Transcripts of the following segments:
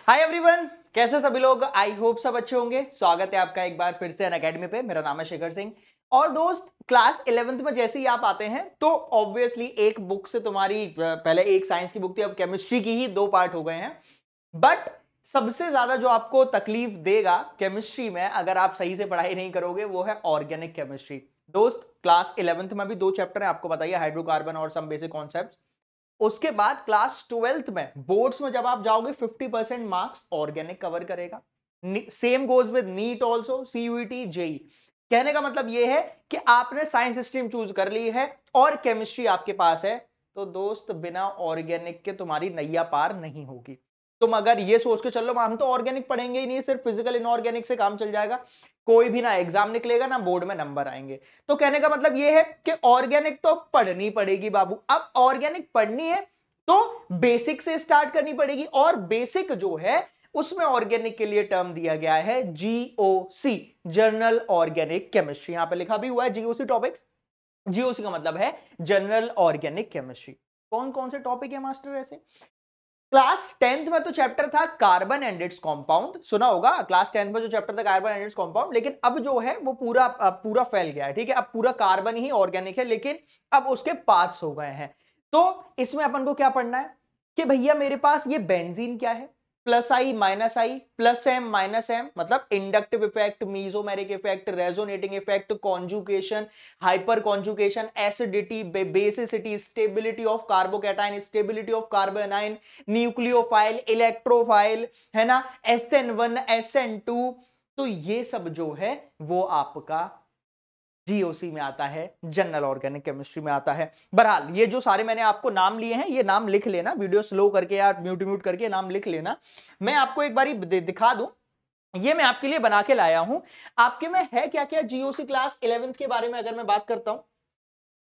Hi everyone, कैसे सभी लोग। आई होप सब अच्छे होंगे। स्वागत है आपका एक बार फिर से अनअकैडमी पे। मेरा नाम है शेखर सिंह। और दोस्त, क्लास 11th में जैसे ही आप आते हैं तो ऑब्वियसली एक बुक से तुम्हारी पहले एक साइंस की बुक थी, अब केमिस्ट्री की ही दो पार्ट हो गए हैं। बट सबसे ज्यादा जो आपको तकलीफ देगा केमिस्ट्री में अगर आप सही से पढ़ाई नहीं करोगे वो है ऑर्गेनिक केमिस्ट्री। दोस्त, क्लास 11th में भी दो चैप्टर है, आपको बताइए, हाइड्रोकार्बन और सम बेसिक कॉन्सेप्ट्स। उसके बाद क्लास 12th में बोर्ड्स में जब आप जाओगे 50% मार्क्स ऑर्गेनिक कवर करेगा। Same goes with NEET also, CUET, JEE. कहने का मतलब यह है कि आपने साइंस स्ट्रीम चूज कर ली है और केमिस्ट्री आपके पास है, तो दोस्त बिना ऑर्गेनिक के तुम्हारी नैया पार नहीं होगी। तुम अगर ये सोच के चलो हम तो ऑर्गेनिक पढ़ेंगे ही नहीं, सिर्फ फिजिकल इनऑर्गेनिक से काम चल जाएगा, कोई भी ना एग्जाम निकलेगा ना बोर्ड में नंबर आएंगे। तो कहने का मतलब यह है कि ऑर्गेनिक तो पढ़नी पड़ेगी बाबू। अब ऑर्गेनिक पढ़नी है तो बेसिक से स्टार्ट करनी पड़ेगी, और बेसिक जो है उसमें ऑर्गेनिक के लिए टर्म दिया गया है जीओसी, जनरल ऑर्गेनिक केमिस्ट्री। यहां पे लिखा भी हुआ है जीओसी टॉपिक्स। जीओसी का मतलब है जनरल ऑर्गेनिक केमिस्ट्री। कौन कौन से टॉपिक है मास्टर ऐसे? क्लास 10th में तो चैप्टर था कार्बन एंड इट्स कंपाउंड, सुना होगा क्लास 10th में जो चैप्टर था कार्बन एंड इट्स कंपाउंड। लेकिन अब जो है वो पूरा फैल गया है, ठीक है। अब पूरा कार्बन ही ऑर्गेनिक है, लेकिन अब उसके पार्ट्स हो गए हैं। तो इसमें अपन को क्या पढ़ना है कि भैया मेरे पास ये बेंजीन क्या है, plus I minus I plus M minus M, मतलब inductive effect, mesomeric effect, resonating effect, conjugation, hyper conjugation, acidity, basicity, stability of carbocation, stability of carbanion, nucleophile, electrophile, है ना, SN1 SN2। तो ये सब जो है वो आपका जीओसी में आता है, जनरल ऑर्गेनिक केमिस्ट्री में आता है। बहरहाल ये जो सारे मैंने आपको नाम लिए हैं, ये नाम लिख लेना, वीडियो स्लो करके या म्यूट करके नाम लिख लेना। मैं आपको एक बार दिखा दूं, ये मैं आपके लिए बना के लाया हूं। आपके में है क्या क्या जीओसी क्लास 11th के बारे में अगर मैं बात करता हूं,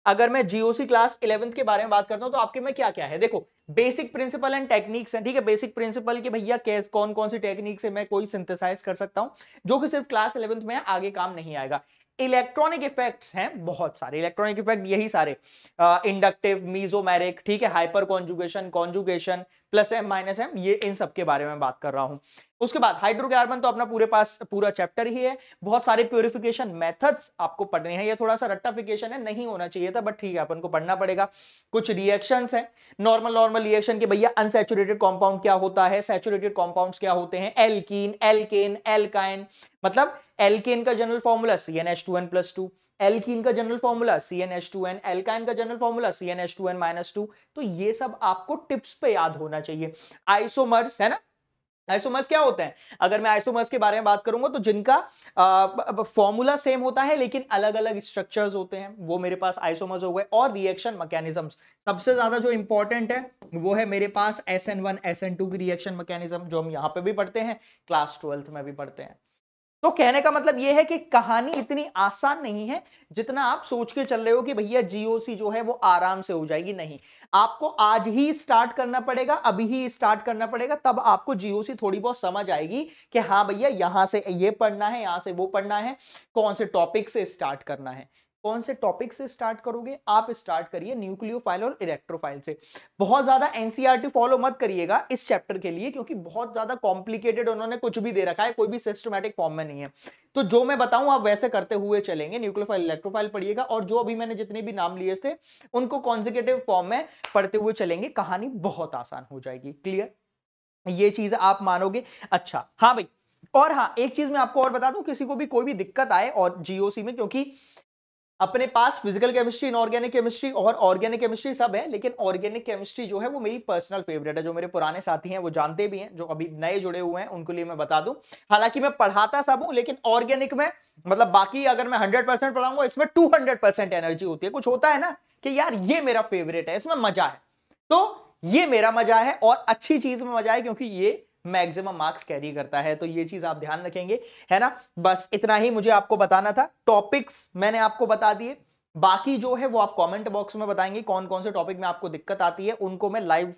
अगर मैं जीओसी क्लास 11th के बारे में बात करता हूं तो आपके में क्या क्या है? देखो, बेसिक प्रिंसिपल एंड टेक्निक्स है, ठीक है। बेसिक प्रिंसिपल के भैया कौन कौन सी टेक्निक से मैं कोई सिंथेसाइज कर सकता हूं जो कि सिर्फ क्लास 11th में आगे काम नहीं आएगा। इलेक्ट्रॉनिक इफेक्ट्स हैं बहुत सारे, इलेक्ट्रॉनिक इफेक्ट यही सारे, इंडक्टिव, मीजोमेरिक, ठीक है, hyperconjugation, conjugation, plus M minus M, ये इन सब के बारे में बात कर रहा हूं। उसके बाद हाइड्रोकार्बन तो अपना पूरे पास पूरा चैप्टर ही है। बहुत सारे प्योरिफिकेशन मेथड्स आपको पढ़ने हैं। ये थोड़ा सा रट्टाफिकेशन है, नहीं होना चाहिए था, बट ठीक है, अपन को पढ़ना पड़ेगा। कुछ रिएक्शंस है, नॉर्मल रिएक्शन के भैया अनसैचुरेटेड कंपाउंड क्या होता है, सैचुरेटेड कंपाउंड्स क्या होते हैं, एल्कीन, एल्केन, एल्काइन। मतलब एल्केन का जनरल फॉर्मूला CnH2n+2, एल्कीन का जनरल फॉर्मूला CnH2n, एल्काइन का जनरल फॉर्मूला CnH2n-2। तो ये सब आपको टिप्स पे याद होना चाहिए। आइसोमर्स है ना, आइसोमर्स क्या होते हैं? अगर मैं आइसोमर्स के बारे में बात करूंगा तो जिनका फॉर्मूला सेम होता है लेकिन अलग अलग स्ट्रक्चर्स होते हैं, वो मेरे पास आइसोमर्स हो गए। और रिएक्शन मैकेनिज्म्स, सबसे ज्यादा जो इंपॉर्टेंट है वो है मेरे पास SN1 SN2 की रिएक्शन मैकेनिज्म, जो हम यहां पे भी पढ़ते हैं, क्लास 12th में भी पढ़ते हैं। तो कहने का मतलब यह है कि कहानी इतनी आसान नहीं है जितना आप सोच के चल रहे हो कि भैया जीओसी जो है वो आराम से हो जाएगी। नहीं, आपको आज ही स्टार्ट करना पड़ेगा, अभी ही स्टार्ट करना पड़ेगा, तब आपको जीओसी थोड़ी बहुत समझ आएगी कि हाँ भैया यहां से ये पढ़ना है, यहां से वो पढ़ना है, कौन से टॉपिक से स्टार्ट करना है। कौन से टॉपिक से स्टार्ट करोगे? आप स्टार्ट करिए न्यूक्लियोफाइल और इलेक्ट्रोफाइल से। बहुत ज्यादा एनसीईआरटी फॉलो मत करिएगा इस चैप्टर के लिए, क्योंकि बहुत ज्यादा कॉम्प्लिकेटेड उन्होंने कुछ भी दे रखा है, कोई भी सिस्टमैटिक फॉर्म में नहीं है। तो जो मैं बताऊं आप वैसे करते हुए चलेंगे, न्यूक्लियोफाइल इलेक्ट्रोफाइल पढ़िएगा, और जो अभी मैंने जितने भी नाम लिए थे उनको कॉन्जिक्यूटिव फॉर्म में पढ़ते हुए चलेंगे, कहानी बहुत आसान हो जाएगी। क्लियर? ये चीज आप मानोगे? अच्छा हाँ भाई, और हाँ एक चीज मैं आपको और बता दूं, किसी को भी कोई भी दिक्कत आए और जीओसी में, क्योंकि अपने पास फिजिकल केमिस्ट्री, इनऑर्गेनिक केमिस्ट्री और ऑर्गेनिक केमिस्ट्री सब है, लेकिन ऑर्गेनिक केमिस्ट्री जो है वो मेरी पर्सनल फेवरेट है। जो मेरे पुराने साथी हैं वो जानते भी हैं, जो अभी नए जुड़े हुए हैं उनके लिए मैं बता दूं, हालांकि मैं पढ़ाता सब हूं, लेकिन ऑर्गेनिक में मतलब बाकी अगर मैं 100% पढ़ाऊंगा, इसमें 200% एनर्जी होती है। कुछ होता है ना कि यार ये मेरा फेवरेट है, इसमें मजा है, तो ये मेरा मजा है और अच्छी चीज में मजा है, क्योंकि ये मैक्सिमम मार्क्स कैरी करता है। तो ये चीज आप ध्यान रखेंगे, है ना। बस इतना ही मुझे आपको बताना था। टॉपिक्स मैंने आपको बता दिए, बाकी जो है वो आप कमेंट बॉक्स में बताएंगे कौन कौन से टॉपिक में आपको दिक्कत आती है, उनको मैं लाइव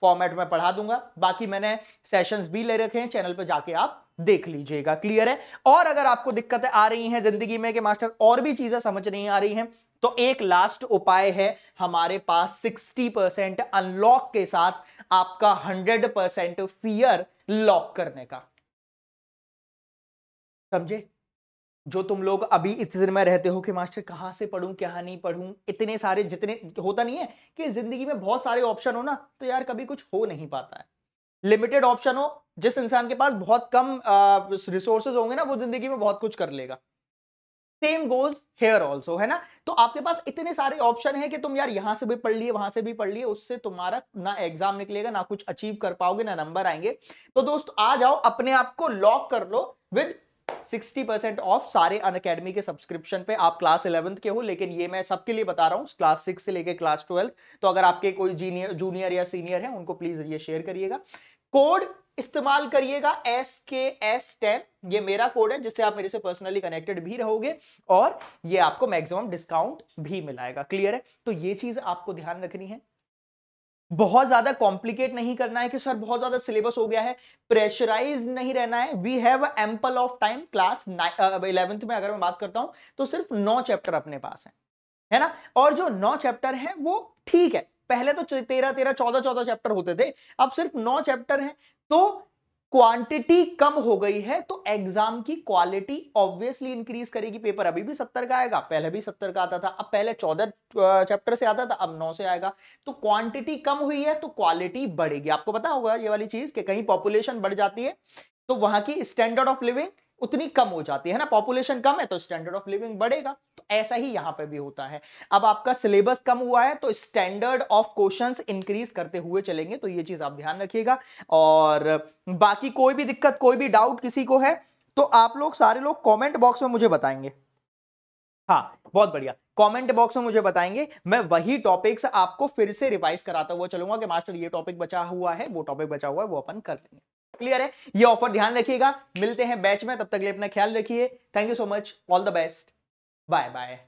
फॉर्मेट में पढ़ा दूंगा। बाकी मैंने सेशंस भी ले रखे हैं, चैनल पे जाके आप देख लीजिएगा। क्लियर है? और अगर आपको दिक्कतें आ रही हैं जिंदगी में कि मास्टर और भी चीजें समझ नहीं आ रही हैं, तो एक लास्ट उपाय है हमारे पास 60% अनलॉक के साथ आपका 100% फियर लॉक करने का। समझे? जो तुम लोग अभी इस दिन में रहते हो कि मास्टर कहां से पढ़ूं, क्या नहीं पढ़ूं, इतने सारे, जितने होता नहीं है कि जिंदगी में बहुत सारे ऑप्शन हो ना, तो यार कभी कुछ हो नहीं पाता है। लिमिटेड ऑप्शन हो, जिस इंसान के पास बहुत कम रिसोर्सेज होंगे ना, वो जिंदगी में बहुत कुछ कर लेगा। सेम गोज हेयर ऑल्सो, है ना? तो आपके पास इतने सारे ऑप्शन है कि तुम यार यहां से भी पढ़ लिए, वहां से भी पढ़ लिए, उससे तुम्हारा ना एग्जाम निकलेगा, ना कुछ अचीव कर पाओगे, ना नंबर आएंगे। तो दोस्त आ जाओ, अपने आप को लॉक कर लो विद 60% ऑफ सारे अनअकैडमी के सब्सक्रिप्शन पे। आप क्लास 11th के हो, लेकिन ये मैं सबके लिए बता रहा हूं, क्लास 6 से लेकर क्लास 12। तो अगर आपके कोई जूनियर या सीनियर है, उनको प्लीज ये शेयर करिएगा। कोड इस्तेमाल करिएगा SKS10, ये मेरा कोड है, जिससे आप मेरे से पर्सनली कनेक्टेड भी रहोगे और ये आपको मैक्सिमम डिस्काउंट भी मिलाएगा। क्लियर है? तो ये चीज आपको ध्यान रखनी है। बहुत ज्यादा कॉम्प्लिकेट नहीं करना है कि सर बहुत ज्यादा सिलेबस हो गया है, प्रेशराइज नहीं रहना है। We have ample of time. Class 11th में अगर मैं बात करता हूं तो सिर्फ 9 चैप्टर अपने पास है ना? और जो 9 चैप्टर है वो ठीक है, पहले तो 13 14 चैप्टर होते थे, अब सिर्फ 9 चैप्टर हैं। तो क्वांटिटी कम हो गई है, तो एग्जाम की क्वालिटी ऑब्वियसली इंक्रीज करेगी। पेपर अभी भी 70 का आएगा, पहले भी 70 का आता था। अब पहले 14 चैप्टर से आता था, अब 9 से आएगा। तो क्वांटिटी कम हुई है तो क्वालिटी बढ़ेगी। आपको पता होगा ये वाली चीज कि कहीं पॉपुलेशन बढ़ जाती है तो वहां की स्टैंडर्ड ऑफ लिविंग उतनी कम हो जाती है ना। पॉपुलेशन कम है तो स्टैंडर्ड ऑफ लिविंग बढ़ेगा। तो ऐसा ही यहां पे भी होता है। अब आपका सिलेबस कम हुआ है तो स्टैंडर्ड ऑफ क्वेश्चंस इंक्रीज करते हुए चलेंगे। तो ये चीज आप ध्यान रखिएगा। और बाकी कोई भी दिक्कत, कोई भी डाउट किसी को है तो आप लोग सारे लोग कमेंट बॉक्स में मुझे बताएंगे। हाँ, बहुत बढ़िया, कमेंट बॉक्स में मुझे बताएंगे। मैं वही टॉपिक्स आपको फिर से रिवाइज कराता हुआ चलूंगा कि मास्टर ये टॉपिक बचा हुआ है, वो टॉपिक बचा हुआ है, वो अपन कर लेंगे। क्लियर है? ये ऑफर ध्यान रखिएगा। मिलते हैं बैच में, तब तक के लिए अपना ख्याल रखिए। Thank you so much, all the best, bye bye.